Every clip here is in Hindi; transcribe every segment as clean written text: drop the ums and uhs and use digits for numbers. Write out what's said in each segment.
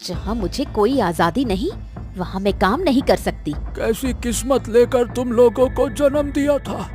जहाँ मुझे कोई आजादी नहीं, वहाँ मैं काम नहीं कर सकती। कैसी किस्मत लेकर तुम लोगों को जन्म दिया था।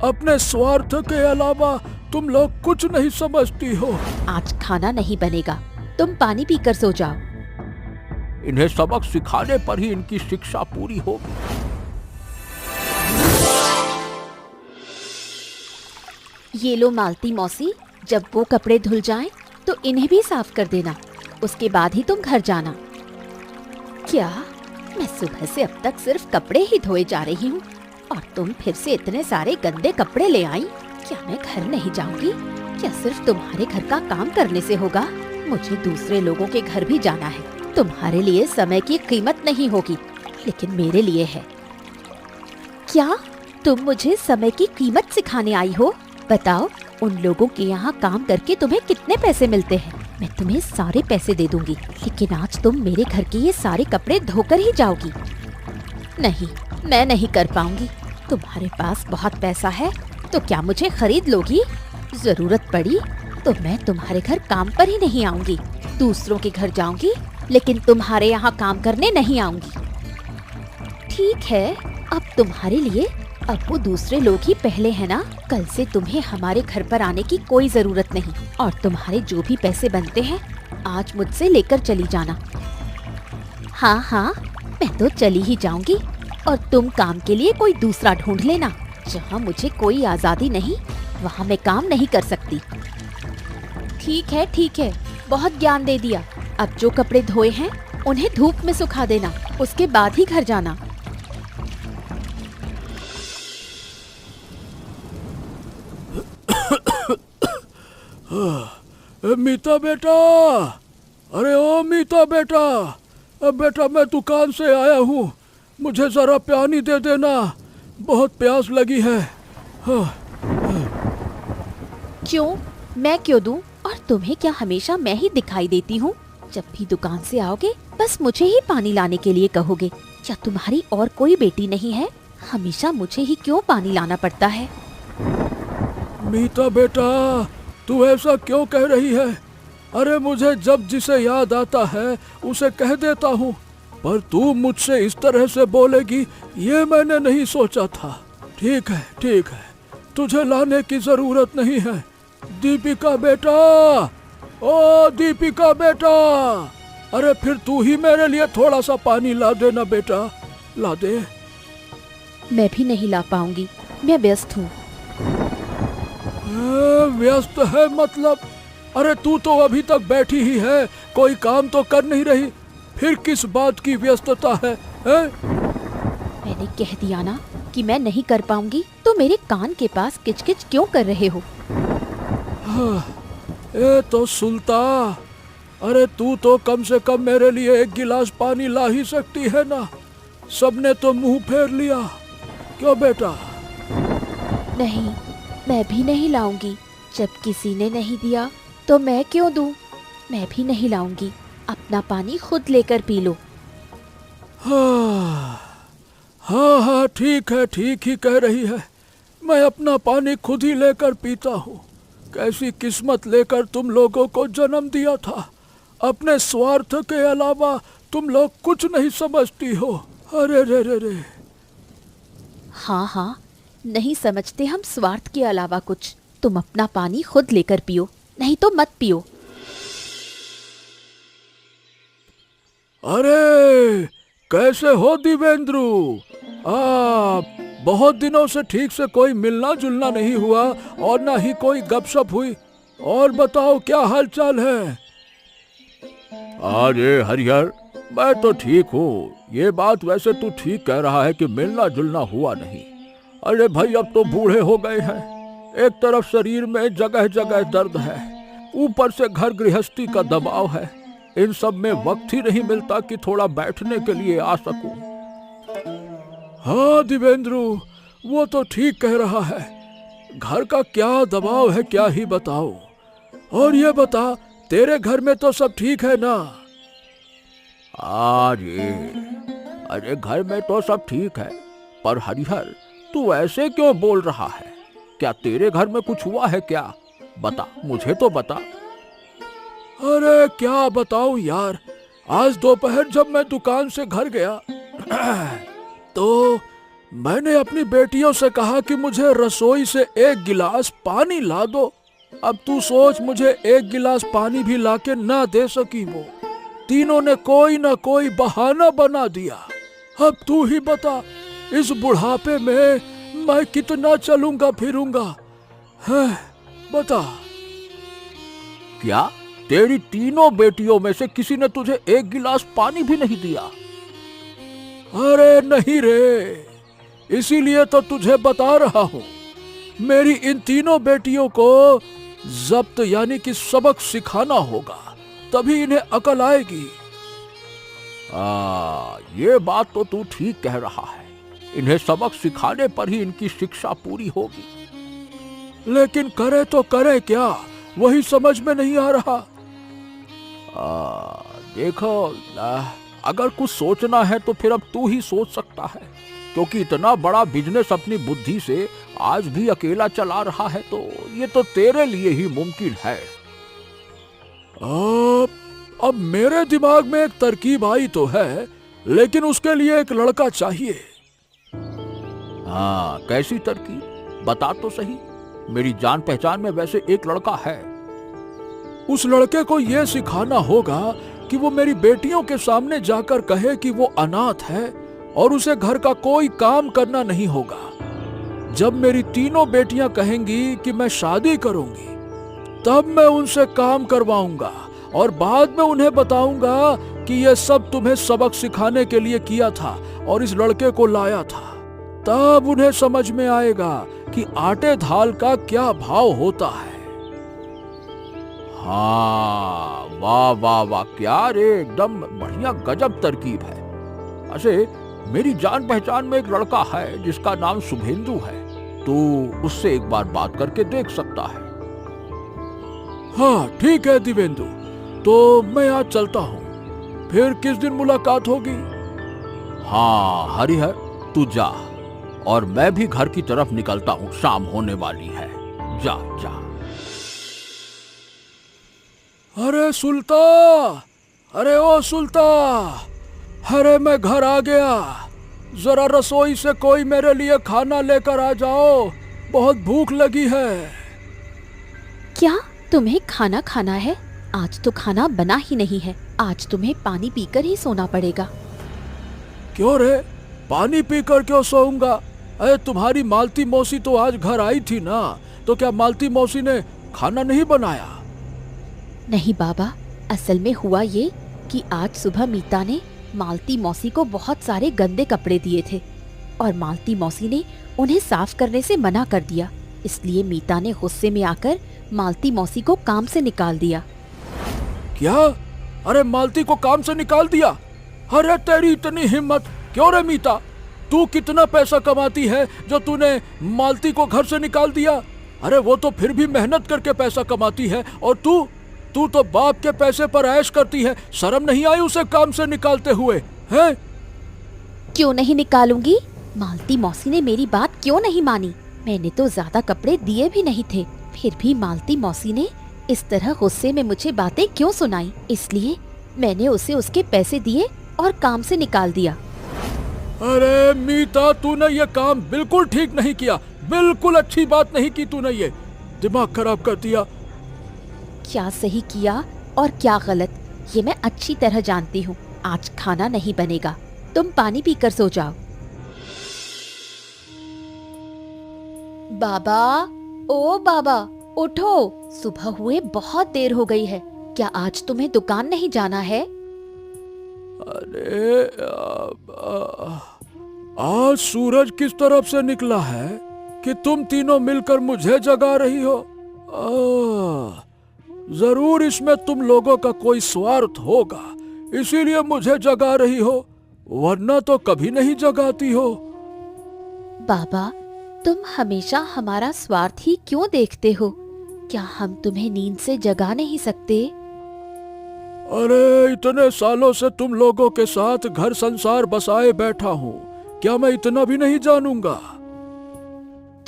अपने स्वार्थ के अलावा तुम लोग कुछ नहीं समझती हो। आज खाना नहीं बनेगा, तुम पानी पीकर सो जाओ। इन्हें सबक सिखाने पर ही इनकी शिक्षा पूरी होगी। ये लो मालती मौसी, जब वो कपड़े धुल जाएं, तो इन्हें भी साफ कर देना। उसके बाद ही तुम घर जाना। क्या मैं सुबह से अब तक सिर्फ कपड़े ही धोए जा रही हूँ और तुम फिर से इतने सारे गंदे कपड़े ले आई? क्या मैं घर नहीं जाऊंगी? क्या सिर्फ तुम्हारे घर का काम करने से होगा? मुझे दूसरे लोगों के घर भी जाना है। तुम्हारे लिए समय की कीमत नहीं होगी, लेकिन मेरे लिए है। क्या तुम मुझे समय की कीमत सिखाने आई हो? बताओ, उन लोगों के यहाँ काम करके तुम्हें कितने पैसे मिलते हैं? मैं तुम्हें सारे पैसे दे दूंगी, लेकिन आज तुम मेरे घर के ये सारे कपड़े धोकर ही जाओगी। नहीं, मैं नहीं कर पाऊंगी। तुम्हारे पास बहुत पैसा है, तो क्या मुझे खरीद लोगी? जरूरत पड़ी तो मैं तुम्हारे घर काम पर ही नहीं आऊंगी। दूसरों के घर जाऊंगी, लेकिन तुम्हारे यहाँ काम करने नहीं आऊंगी। ठीक है, अब तुम्हारे लिए अब वो दूसरे लोग ही पहले है ना। कल से तुम्हें हमारे घर पर आने की कोई जरूरत नहीं, और तुम्हारे जो भी पैसे बनते हैं आज मुझसे लेकर चली जाना। हाँ हाँ, मैं तो चली ही जाऊंगी, और तुम काम के लिए कोई दूसरा ढूंढ लेना। जहाँ मुझे कोई आजादी नहीं, वहाँ मैं काम नहीं कर सकती। ठीक है, बहुत ज्ञान दे दिया। अब जो कपड़े धोए हैं उन्हें धूप में सुखा देना, उसके बाद ही घर जाना। मीता बेटा, अरे ओ मीता बेटा, बेटा मैं दुकान से आया हूँ, मुझे जरा पानी दे देना, बहुत प्यास लगी है। क्यों? मैं क्यों दूं? और तुम्हें क्या हमेशा मैं ही दिखाई देती हूँ? जब भी दुकान से आओगे बस मुझे ही पानी लाने के लिए कहोगे। क्या तुम्हारी और कोई बेटी नहीं है? हमेशा मुझे ही क्यों पानी लाना पड़ता है? मीता बेटा, तू ऐसा क्यों कह रही है? अरे मुझे जब जिसे याद आता है उसे कह देता हूँ, पर तू मुझसे इस तरह से बोलेगी ये मैंने नहीं सोचा था। ठीक है, तुझे लाने की जरूरत नहीं है। दीपिका बेटा, ओ दीपिका बेटा, अरे फिर तू ही मेरे लिए थोड़ा सा पानी ला देना बेटा, ला दे। मैं भी नहीं ला पाऊंगी, मैं व्यस्त हूँ। व्यस्त है मतलब? अरे तू तो अभी तक बैठी ही है, कोई काम तो कर नहीं रही, फिर किस बात की व्यस्तता है? मैंने कह दिया ना कि मैं नहीं कर पाऊंगी, तो मेरे कान के पास किचकिच क्यों कर रहे हो? ए तो सुल्ता, अरे तू तो कम से कम मेरे लिए एक गिलास पानी ला ही सकती है ना। सबने तो मुंह फेर लिया, क्यों बेटा? नहीं, मैं भी नहीं लाऊंगी। जब किसी ने नहीं दिया तो मैं क्यों दूं? मैं भी नहीं लाऊंगी। अपना पानी खुद लेकर पी लो। हाँ, ठीक ही कह रही है। मैं अपना पानी खुद ही लेकर पीता हूँ। कैसी किस्मत लेकर तुम लोगों को जन्म दिया था। अपने स्वार्थ के अलावा तुम लोग कुछ नहीं समझती हो। अरे रे। हाँ, नहीं समझते हम स्वार्थ के अलावा कुछ। तुम अपना पानी खुद लेकर पियो, नहीं तो मत पियो। अरे कैसे हो दिवेंद्रू? बहुत दिनों से ठीक से कोई मिलना जुलना नहीं हुआ और ना ही कोई गपशप हुई। और बताओ क्या हाल चाल है? अरे हरिहर, मैं तो ठीक हूँ। ये बात वैसे तू ठीक कह रहा है कि मिलना जुलना हुआ नहीं। अरे भाई, अब तो बूढ़े हो गए हैं। एक तरफ शरीर में जगह जगह दर्द है, ऊपर से घर गृहस्थी का दबाव है। इन सब में वक्त ही नहीं मिलता कि थोड़ा बैठने के लिए आ सकूं। हाँ दिवेंद्रू, वो तो ठीक कह रहा है। घर का क्या दबाव है, क्या ही बताओ। और ये बता, तेरे घर में तो सब ठीक है ना? अरे घर में तो सब ठीक है, पर हरिहर तू ऐसे क्यों बोल रहा है? क्या तेरे घर में कुछ हुआ है क्या? बता, मुझे तो बता। अरे क्या बताऊं यार, आज दोपहर जब मैं दुकान से घर गया तो मैंने अपनी बेटियों से कहा कि मुझे रसोई से एक गिलास पानी ला दो। अब तू सोच, मुझे एक गिलास पानी भी लाके ना दे सकी वो। तीनों ने कोई ना कोई बहाना बना दिया। अब तू ही बता, इस बुढ़ापे में मैं कितना चलूंगा फिरूंगा, है बता। क्या तेरी तीनों बेटियों में से किसी ने तुझे एक गिलास पानी भी नहीं दिया? अरे नहीं रे, इसीलिए तो तुझे बता रहा हूं। मेरी इन तीनों बेटियों को जब्त यानी कि सबक सिखाना होगा, तभी इन्हें अकल आएगी। ये बात तो तू ठीक कह रहा है। इन्हें सबक सिखाने पर ही इनकी शिक्षा पूरी होगी। लेकिन करे तो करे क्या, वही समझ में नहीं आ रहा। देखो, अगर कुछ सोचना है तो फिर अब तू ही सोच सकता है, क्योंकि इतना बड़ा बिजनेस अपनी बुद्धि से आज भी अकेला चला रहा है, तो ये तो तेरे लिए ही मुमकिन है। अब मेरे दिमाग में एक तरकीब आई तो है, लेकिन उसके लिए एक लड़का चाहिए। हाँ, कैसी तरकीब, बता तो सही। मेरी जान पहचान में वैसे एक लड़का है। उस लड़के को यह सिखाना होगा कि वो मेरी बेटियों के सामने जाकर कहे कि वो अनाथ है और उसे घर का कोई काम करना नहीं होगा। जब मेरी तीनों बेटियां कहेंगी कि मैं शादी करूंगी, तब मैं उनसे काम करवाऊंगा और बाद में उन्हें बताऊंगा कि यह सब तुम्हें सबक सिखाने के लिए किया था और इस लड़के को लाया था। तब उन्हें समझ में आएगा कि आटे दाल का क्या भाव होता है। हाँ, वाह वाह वाह, क्या रे, एकदम बढ़िया, गजब तरकीब है। ऐसे मेरी जान पहचान में एक लड़का है जिसका नाम शुभेंदु है, तू उससे एक बार बात करके देख सकता है। हाँ ठीक है दिवेंदु, तो मैं आज चलता हूँ, फिर किस दिन मुलाकात होगी? हाँ हरिहर, तू जा, और मैं भी घर की तरफ निकलता हूँ, शाम होने वाली है। जा जा। अरे सुल्ता, अरे ओ सुल्ता, अरे मैं घर आ गया। जरा रसोई से कोई मेरे लिए खाना लेकर आ जाओ, बहुत भूख लगी है। क्या तुम्हें खाना खाना है? आज तो खाना बना ही नहीं है। आज तुम्हें पानी पीकर ही सोना पड़ेगा। क्यों रे, पानी पीकर क्यों सोऊंगा? अरे तुम्हारी मालती मौसी तो आज घर आई थी ना, तो क्या मालती मौसी ने खाना नहीं बनाया? नहीं बाबा, असल में हुआ ये कि आज सुबह मीता ने मालती मौसी को बहुत सारे गंदे कपड़े दिए थे और मालती मौसी ने उन्हें साफ करने से मना कर दिया। इसलिए मीता ने गुस्से में आकर मालती मौसी को काम से निकाल दिया। क्या? अरे मालती को काम से निकाल दिया? अरे तेरी इतनी हिम्मत! क्यों रे मीता, तू कितना पैसा कमाती है जो तूने मालती को घर से निकाल दिया? अरे वो तो फिर भी मेहनत करके पैसा कमाती है, और तू तो बाप के पैसे पर ऐश करती है। शर्म नहीं आई उसे काम से निकालते हुए? हैं? क्यों नहीं निकालूंगी? मालती मौसी ने मेरी बात क्यों नहीं मानी? मैंने तो ज्यादा कपड़े दिए भी नहीं थे, फिर भी मालती मौसी ने इस तरह गुस्से में मुझे बातें क्यों सुनाई? इसलिए मैंने उसे उसके पैसे दिए और काम से निकाल दिया। अरे मीता, तूने ये काम बिल्कुल ठीक नहीं किया, बिल्कुल अच्छी बात नहीं की तूने, ये दिमाग खराब कर दिया। क्या सही किया और क्या गलत, ये मैं अच्छी तरह जानती हूँ। आज खाना नहीं बनेगा, तुम पानी पीकर सो जाओ। बाबा, ओ बाबा, उठो, सुबह हुए बहुत देर हो गई है। क्या आज तुम्हें दुकान नहीं जाना है? अरे आज सूरज किस तरफ से निकला है कि तुम तीनों मिलकर मुझे जगा रही हो? जरूर इसमें तुम लोगों का कोई स्वार्थ होगा, इसीलिए मुझे जगा रही हो, वरना तो कभी नहीं जगाती हो। बाबा, तुम हमेशा हमारा स्वार्थ ही क्यों देखते हो? क्या हम तुम्हें नींद से जगा नहीं सकते? अरे इतने सालों से तुम लोगों के साथ घर संसार बसाए बैठा हूँ, क्या मैं इतना भी नहीं जानूंगा?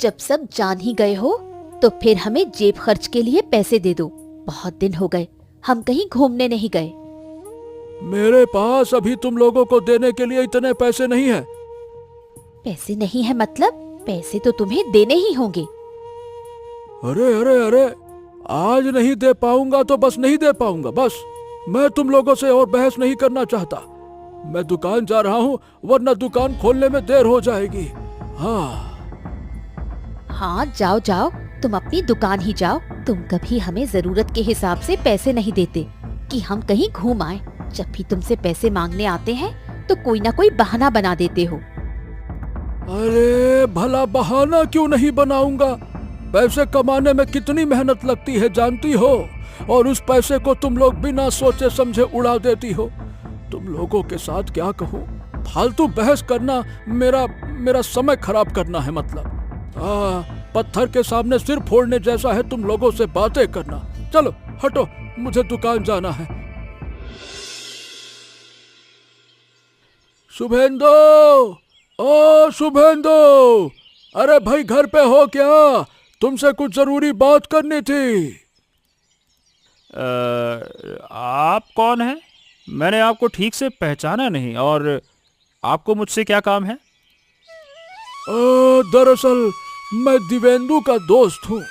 जब सब जान ही गए हो तो फिर हमें जेब खर्च के लिए पैसे दे दो। बहुत दिन हो गए हम कहीं घूमने नहीं गए। मेरे पास अभी तुम लोगों को देने के लिए इतने पैसे नहीं है। पैसे नहीं है मतलब? पैसे तो तुम्हें देने ही होंगे। अरे अरे अरे, आज नहीं दे पाऊंगा तो बस नहीं दे पाऊंगा, बस। मैं तुम लोगों से और बहस नहीं करना चाहता। मैं दुकान जा रहा हूँ, वरना दुकान खोलने में देर हो जाएगी। हाँ हाँ, जाओ जाओ, तुम अपनी दुकान ही जाओ। तुम कभी हमें जरूरत के हिसाब से पैसे नहीं देते कि हम कहीं घूम आए। जब भी तुमसे पैसे मांगने आते हैं तो कोई ना कोई बहाना बना देते हो। अरे भला बहाना क्यों नहीं बनाऊंगा? पैसे कमाने में कितनी मेहनत लगती है जानती हो, और उस पैसे को तुम लोग बिना सोचे समझे उड़ा देती हो। तुम लोगों के साथ क्या कहूँ, फालतू बहस करना मेरा समय खराब करना है मतलब। पत्थर के सामने सिर फोड़ने जैसा है तुम लोगों से बातें करना। चलो हटो, मुझे दुकान जाना है। शुभेंदु, ओ शुभेंदु, अरे भाई घर पे हो क्या? तुमसे कुछ जरूरी बात करनी थी। आप कौन हैं? मैंने आपको ठीक से पहचाना नहीं, और आपको मुझसे क्या काम है? दरअसल मैं दिवेंदु का दोस्त हूँ।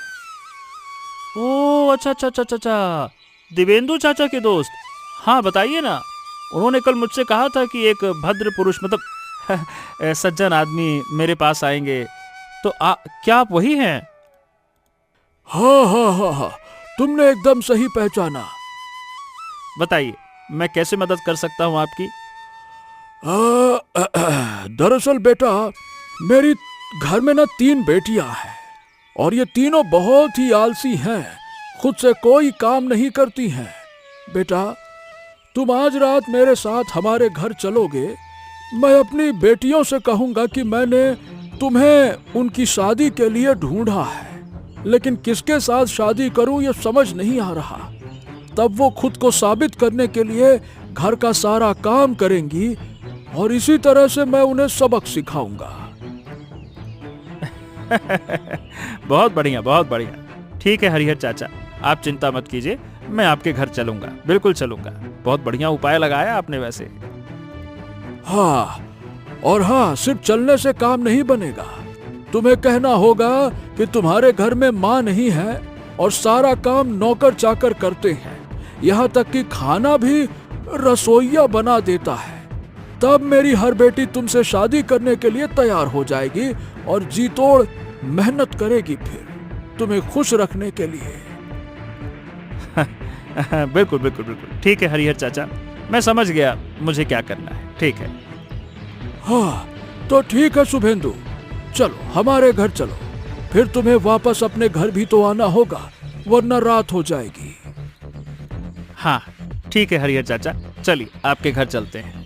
ओह अच्छा अच्छा अच्छा अच्छा अच्छा, दिवेंदु चाचा के दोस्त। हाँ बताइए ना। उन्होंने कल मुझसे कहा था कि एक भद्र पुरुष मतलब सज्जन आदमी मेरे पास आएंगे, तो क्या आप वही हैं? हाँ हाँ हाँ हाँ, तुमने एकदम सही पहचाना। बताइए, मैं कैसे मदद कर सकता हूँ आपकी? दरअसल बेटा, मेरी घर में ना 3 बेटियां हैं, और ये तीनों बहुत ही आलसी हैं, खुद से कोई काम नहीं करती हैं। बेटा, तुम आज रात मेरे साथ हमारे घर चलोगे? मैं अपनी बेटियों से कहूंगा कि मैंने तुम्हें उनकी शादी के लिए ढूंढा है, लेकिन किसके साथ शादी करूं ये समझ नहीं आ रहा। तब वो खुद को साबित करने के लिए घर का सारा काम करेंगी, और इसी तरह से मैं उन्हें सबक सिखाऊंगा। बहुत बढ़िया, बहुत बढ़िया। ठीक है हरिहर चाचा, आप चिंता मत कीजिए, मैं आपके घर चलूंगा, बिल्कुल चलूंगा। बहुत बढ़िया उपाय लगाया आपने वैसे। हाँ, और हाँ, सिर्फ चलने से काम नहीं बनेगा। तुम्हें कहना होगा कि तुम्हारे घर में माँ नहीं है और सारा काम नौकर चाकर करते हैं, यहाँ तक कि खाना भी रसोइया बना देता है। तब मेरी हर बेटी तुमसे शादी करने के लिए तैयार हो जाएगी और जी तोड़ मेहनत करेगी फिर तुम्हें खुश रखने के लिए। बिल्कुल बिल्कुल बिल्कुल ठीक है हरिहर चाचा, मैं समझ गया मुझे क्या करना है। ठीक है। हाँ तो ठीक है शुभेंदु, चलो हमारे घर चलो, फिर तुम्हें वापस अपने घर भी तो आना होगा, वरना रात हो जाएगी। हाँ ठीक है हरिहर चाचा, चलिए आपके घर चलते हैं।